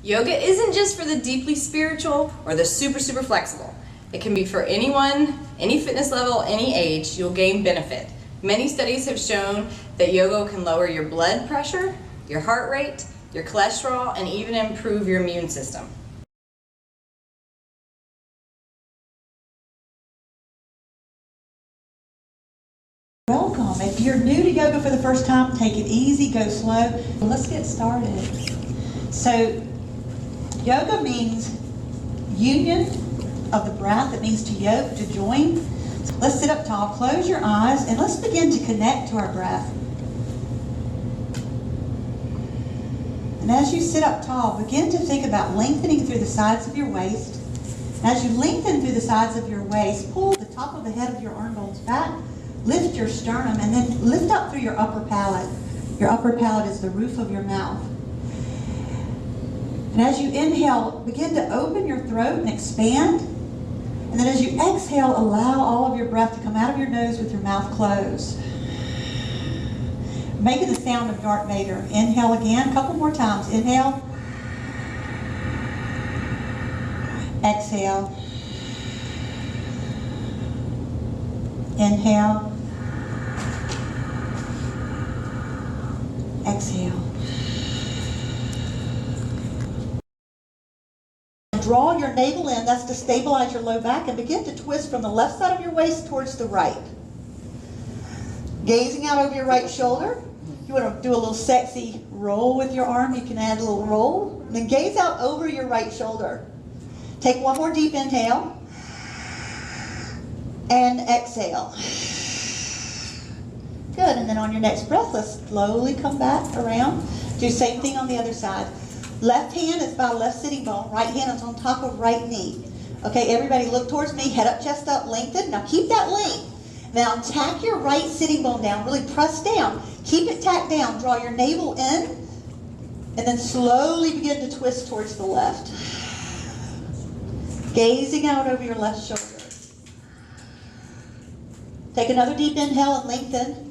Yoga isn't just for the deeply spiritual or the super flexible. It can be for anyone, any fitness level, any age. You'll gain benefit. Many studies have shown that yoga can lower your blood pressure, your heart rate, your cholesterol, and even improve your immune system. Welcome. If you're new to yoga for the first time, take it easy, go slow. Let's get started. So, yoga means union of the breath. It means to yoke, to join. So let's sit up tall, close your eyes, and let's begin to connect to our breath. And as you sit up tall, begin to think about lengthening through the sides of your waist. As you lengthen through the sides of your waist, pull the top of the head of your arm bones back. Lift your sternum and then lift up through your upper palate. Your upper palate is the roof of your mouth. And as you inhale, begin to open your throat and expand. And then as you exhale, allow all of your breath to come out of your nose with your mouth closed. Making the sound of Darth Vader. Inhale again, a couple more times. Inhale. Exhale. Inhale. Exhale. Draw your navel in, that's to stabilize your low back, and begin to twist from the left side of your waist towards the right. Gazing out over your right shoulder. You want to do a little sexy roll with your arm, you can add a little roll. And then gaze out over your right shoulder. Take one more deep inhale. And exhale. Good, and then on your next breath, let's slowly come back around. Do the same thing on the other side. Left hand is by left sitting bone. Right hand is on top of right knee. Okay, everybody look towards me. Head up, chest up, lengthen. Now keep that length. Now tack your right sitting bone down. Really press down. Keep it tacked down. Draw your navel in. And then slowly begin to twist towards the left. Gazing out over your left shoulder. Take another deep inhale and lengthen.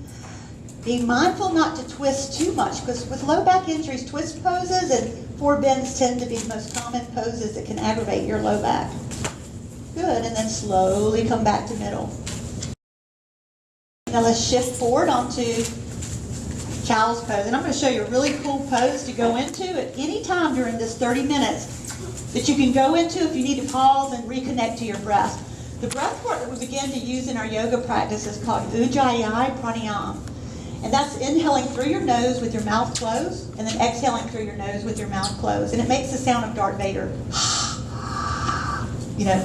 Be mindful not to twist too much, because with low back injuries, twist poses and four bends tend to be the most common poses that can aggravate your low back. Good, and then slowly come back to middle. Now let's shift forward onto child's pose. And I'm going to show you a really cool pose to go into at any time during this 30 minutes that you can go into if you need to pause and reconnect to your breath. The breath work that we begin to use in our yoga practice is called Ujjayi Pranayama. And that's inhaling through your nose with your mouth closed, and then exhaling through your nose with your mouth closed. And it makes the sound of Darth Vader. You know.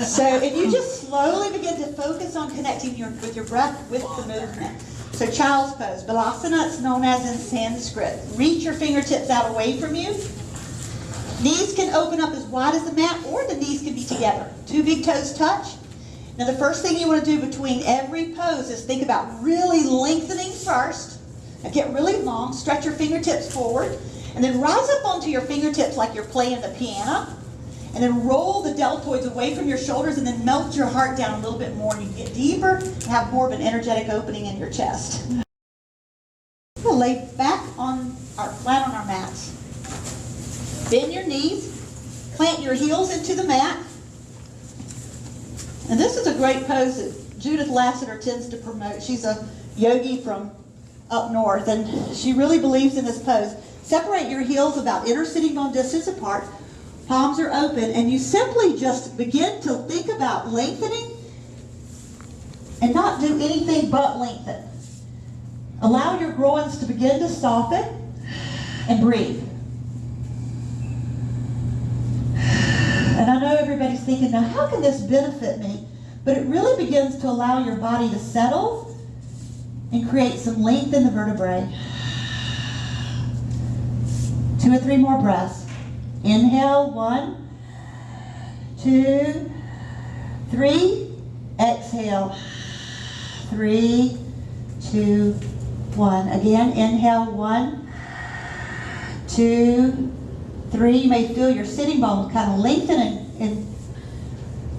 So if you just slowly begin to focus on connecting with your breath with the movement. So child's pose. Balasana, it's known as in Sanskrit. Reach your fingertips out away from you. Knees can open up as wide as the mat, or the knees can be together. Two big toes touch. Now the first thing you want to do between every pose is think about really lengthening first. Now get really long, stretch your fingertips forward, and then rise up onto your fingertips like you're playing the piano. And then roll the deltoids away from your shoulders and then melt your heart down a little bit more. And you get deeper and have more of an energetic opening in your chest. We'll lay back flat on our mats. Bend your knees, plant your heels into the mat. And this is a great pose that Judith Lassiter tends to promote. She's a yogi from up north, and she really believes in this pose. Separate your heels about inner sitting bone distance apart. Palms are open, and you simply just begin to think about lengthening and not do anything but lengthen. Allow your groins to begin to soften and breathe. And I know everybody's thinking, now how can this benefit me? But it really begins to allow your body to settle and create some length in the vertebrae. 2 or 3 more breaths. Inhale, 1, 2, 3. Exhale, 3, 2, 1. Again, inhale, 1, 2, 3. You may feel your sitting bones kind of lengthen and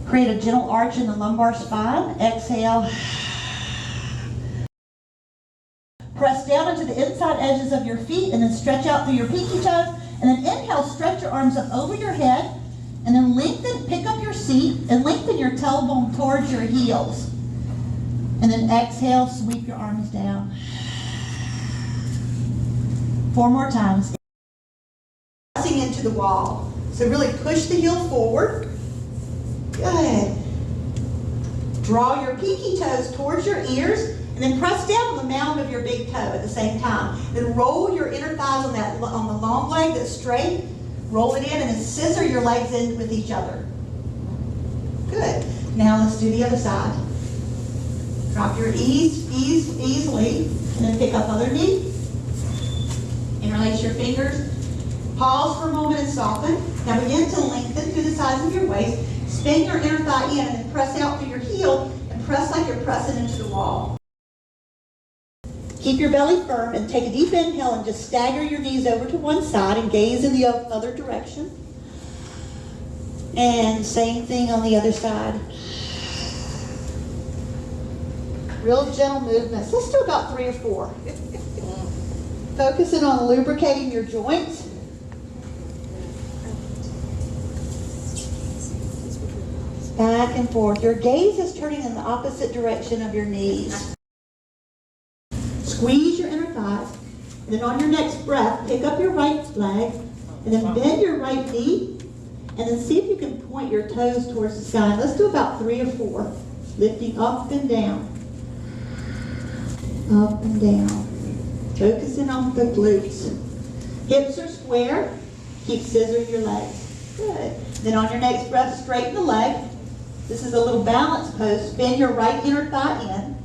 create a gentle arch in the lumbar spine. Exhale. Press down into the inside edges of your feet and then stretch out through your pinky toes And then inhale, stretch your arms up over your head. And then lengthen, pick up your seat and lengthen your tailbone towards your heels. And then exhale, sweep your arms down. 4 more times. Pressing into the wall. So really push the heel forward. Good. Draw your pinky toes towards your ears and then press down on the mound of your big toe at the same time. Then roll your inner thighs on the long leg that's straight. Roll it in and then scissor your legs in with each other. Good. Now let's do the other side. Drop your easily and then pick up other knee. Interlace your fingers. Pause for a moment and soften. Now begin to lengthen through the sides of your waist. Spin your inner thigh in and then press out through your heel and press like you're pressing into the wall. Keep your belly firm and take a deep inhale and just stagger your knees over to one side and gaze in the other direction. And same thing on the other side. Real gentle movements. Let's do about 3 or 4. Focusing on lubricating your joints. Back and forth. Your gaze is turning in the opposite direction of your knees. Squeeze your inner thighs. And then on your next breath, pick up your right leg. And then bend your right knee. And then see if you can point your toes towards the sky. Let's do about 3 or 4. Lifting up and down. Up and down. Focusing on the glutes. Hips are square. Keep scissoring your legs. Good. Then on your next breath, straighten the leg. This is a little balance pose. Spin your right inner thigh in.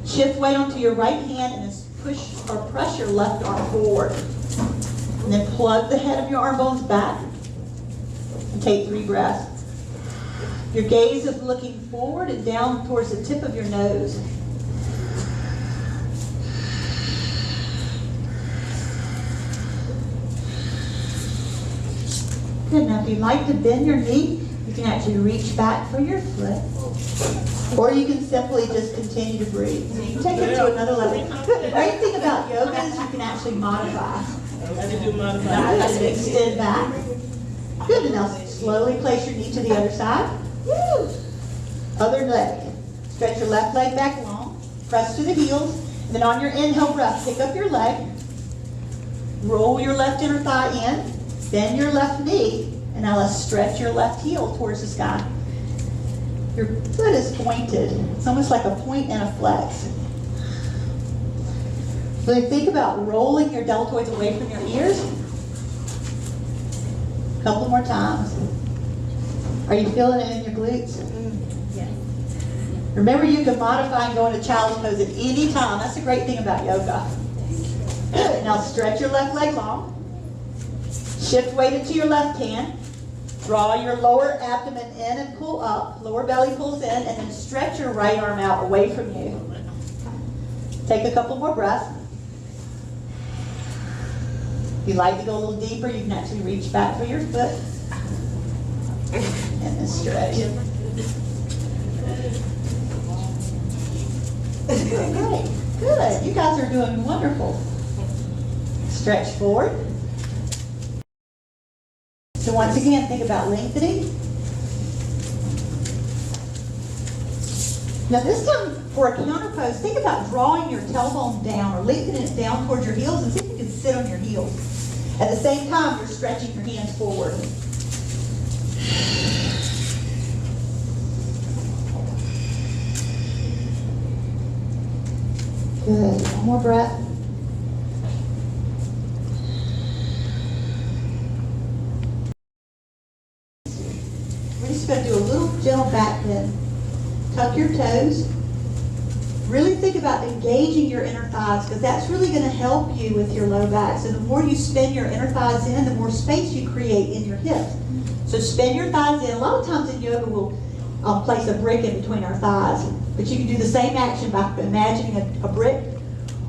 Shift weight onto your right hand and then push or press your left arm forward. And then plug the head of your arm bones back. And take 3 breaths. Your gaze is looking forward and down towards the tip of your nose. Good. Now if you'd like to bend your knee, you can actually reach back for your foot. Or you can simply just continue to breathe. So you can take it to another level. The great thing about yoga is you can actually modify. And extend back. Good. And now slowly place your knee to the other side. Woo. Other leg. Stretch your left leg back long. Press to the heels. And then on your inhale breath, pick up your leg. Roll your left inner thigh in. Bend your left knee. And now let's stretch your left heel towards the sky. Your foot is pointed. It's almost like a point and a flex. So think about rolling your deltoids away from your ears. A couple more times. Are you feeling it in your glutes? Yeah. Remember, you can modify and go into child's pose at any time. That's the great thing about yoga. Good. Now stretch your left leg long. Shift weight into your left hand. Draw your lower abdomen in and pull up. Lower belly pulls in, and then stretch your right arm out away from you. Take a couple more breaths. If you'd like to go a little deeper, you can actually reach back for your foot. And then stretch. Great. Good. You guys are doing wonderful. Stretch forward. So once again, think about lengthening. Now this time, for a counter pose, think about drawing your tailbone down or lengthening it down towards your heels and see if you can sit on your heels. At the same time, you're stretching your hands forward. Good. One more breath. We're just going to do a little gentle back bend. Tuck your toes. Really think about engaging your inner thighs because that's really going to help you with your low back. So the more you spin your inner thighs in, the more space you create in your hips. So spin your thighs in. A lot of times in yoga we'll place a brick in between our thighs. But you can do the same action by imagining a brick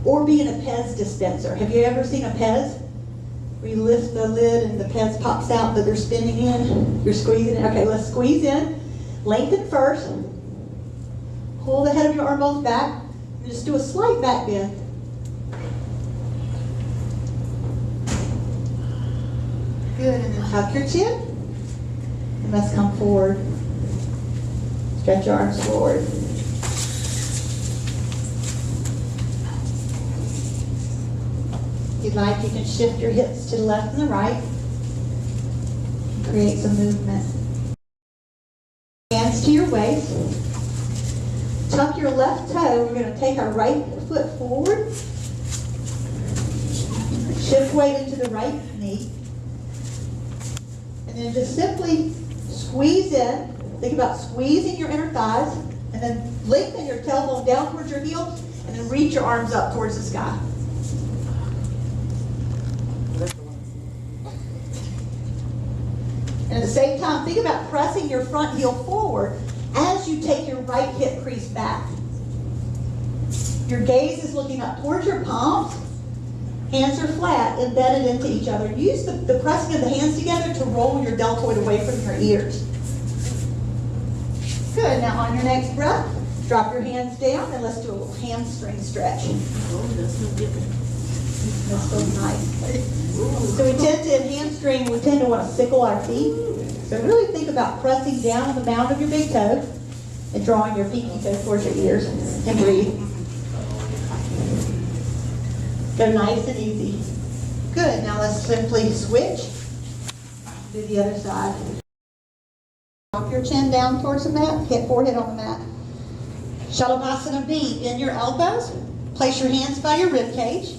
or being a Pez dispenser. Have you ever seen a Pez? Where you lift the lid and the Pez pops out that they're spinning in. You're squeezing it. Okay, let's squeeze in. Lengthen first. Pull the head of your arm bones back. And just do a slight back bend. Good, and then tuck your chin. And let's come forward. Stretch your arms forward. If you'd like, you can shift your hips to the left and the right. Create some movement. Hands to your waist. Tuck your left toe. We're going to take our right foot forward. Shift weight into the right knee. And then just simply squeeze in. Think about squeezing your inner thighs. And then lengthen your tailbone down towards your heel. And then reach your arms up towards the sky. And at the same time, think about pressing your front heel forward as you take your right hip crease back. Your gaze is looking up towards your palms. Hands are flat, embedded into each other. Use the pressing of the hands together to roll your deltoid away from your ears. Good. Now on your next breath, drop your hands down and let's do a little hamstring stretch. Oh, that's no different. That's so nice. So we tend to, in hamstring, we tend to want to sickle our feet. So really think about pressing down on the mound of your big toe and drawing your pinky toe towards your ears and breathe. Go nice and easy. Good. Now let's simply switch to the other side. Drop your chin down towards the mat, hit forehead on the mat. Shalabhasana B. Bend your elbows. Place your hands by your rib cage.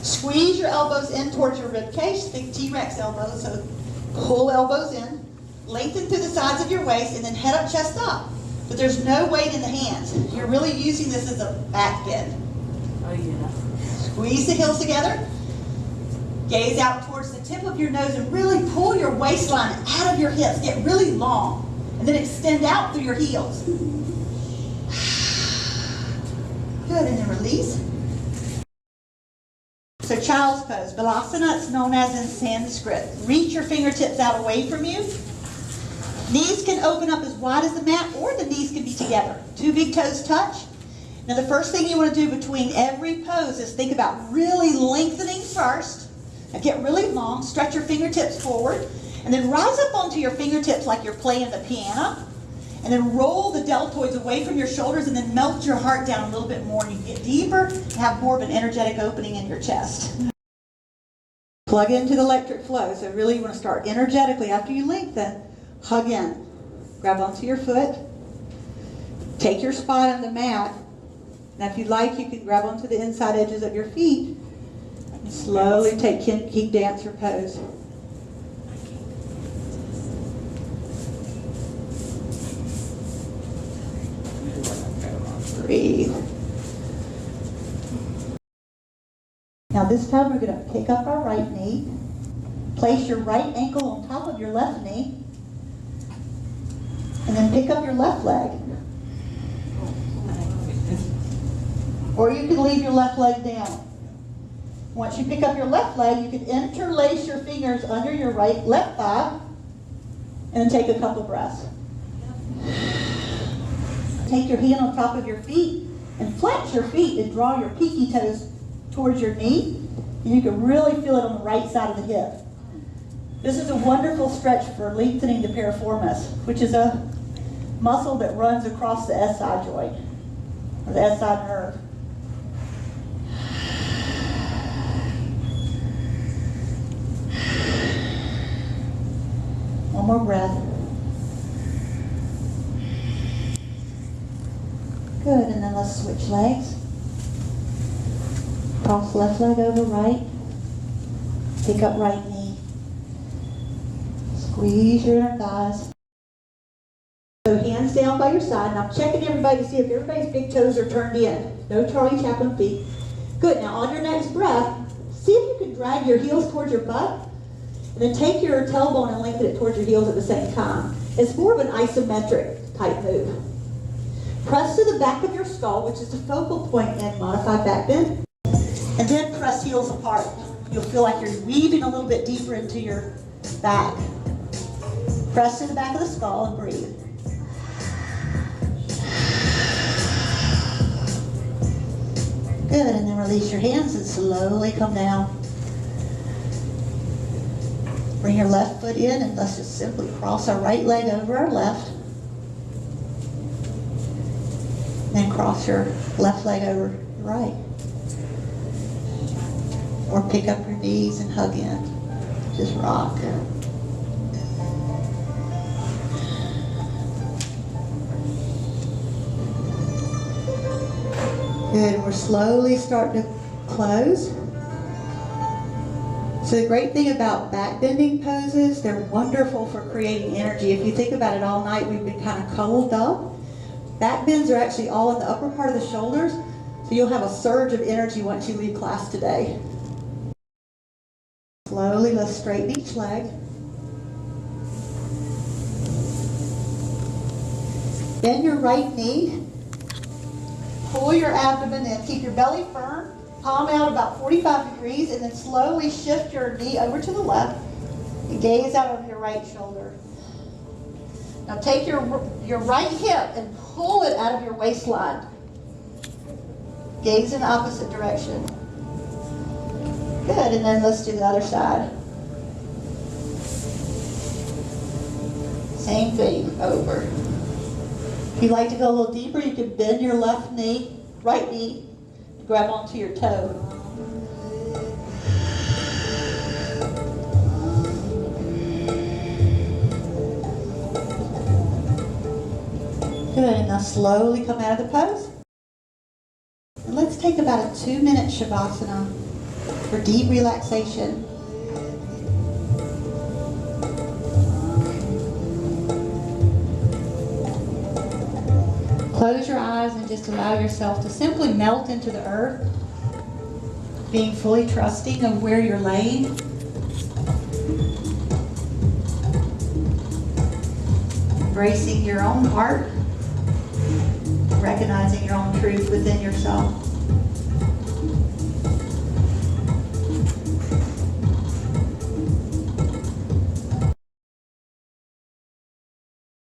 Squeeze your elbows in towards your rib cage. Think T-Rex elbows. So pull elbows in. Lengthen through the sides of your waist and then head up, chest up. But there's no weight in the hands. You're really using this as a back bend. Oh, yeah. Squeeze the heels together. Gaze out towards the tip of your nose and really pull your waistline out of your hips. Get really long. And then extend out through your heels. Good, and then release. So child's pose. Balasana, it's known as in Sanskrit. Reach your fingertips out away from you. Knees can open up as wide as the mat, or the knees can be together. Two big toes touch. Now the first thing you want to do between every pose is think about really lengthening first. Now get really long, stretch your fingertips forward, and then rise up onto your fingertips like you're playing the piano. And then roll the deltoids away from your shoulders and then melt your heart down a little bit more. And you get deeper and have more of an energetic opening in your chest. Plug into the electric flow. So really you want to start energetically. After you lengthen, hug in. Grab onto your foot. Take your spot on the mat. Now if you'd like, you can grab onto the inside edges of your feet. And slowly take King Dancer pose. Breathe. Now this time we're going to pick up our right knee. Place your right ankle on top of your left knee. And then pick up your left leg. Or you can leave your left leg down. Once you pick up your left leg, you can interlace your fingers under your left thigh. And then take a couple breaths. Take your hand on top of your feet and flex your feet and draw your pinky toes towards your knee. And you can really feel it on the right side of the hip. This is a wonderful stretch for lengthening the piriformis, which is a muscle that runs across the SI joint, or the SI nerve. One more breath. Good, and then let's switch legs. Cross left leg over right. Pick up right knee. Squeeze your inner thighs. So hands down by your side. And I'm checking everybody to see if everybody's big toes are turned in. No Charlie Chaplin feet. Good, now on your next breath, see if you can drag your heels towards your butt. And then take your tailbone and lengthen it towards your heels at the same time. It's more of an isometric type move. Press to the back of your skull, which is the focal point in modified back bend. And then press heels apart. You'll feel like you're weaving a little bit deeper into your back. Press to the back of the skull and breathe. Good, and then release your hands and slowly come down. Bring your left foot in and let's just simply cross our right leg over our left. Then cross your left leg over your right. Or pick up your knees and hug in. Just rock. Good, we're slowly starting to close. So the great thing about back bending poses, they're wonderful for creating energy. If you think about it, all night we've been kind of cuddled up. Back bends are actually all in the upper part of the shoulders, so you'll have a surge of energy once you leave class today. Slowly, let's straighten each leg. Bend your right knee. Pull your abdomen in. Keep your belly firm. Palm out about 45 degrees, and then slowly shift your knee over to the left and gaze out over your right shoulder. Now take your right hip and pull it out of your waistline. Gaze in the opposite direction. Good, and then let's do the other side. Same thing, over. If you'd like to go a little deeper, you can bend your left knee, right knee, and grab onto your toe. Good, and now slowly come out of the pose. And let's take about a 2-minute Shavasana for deep relaxation. Close your eyes and just allow yourself to simply melt into the earth, being fully trusting of where you're laying. Embracing your own heart, recognizing your own truth within yourself.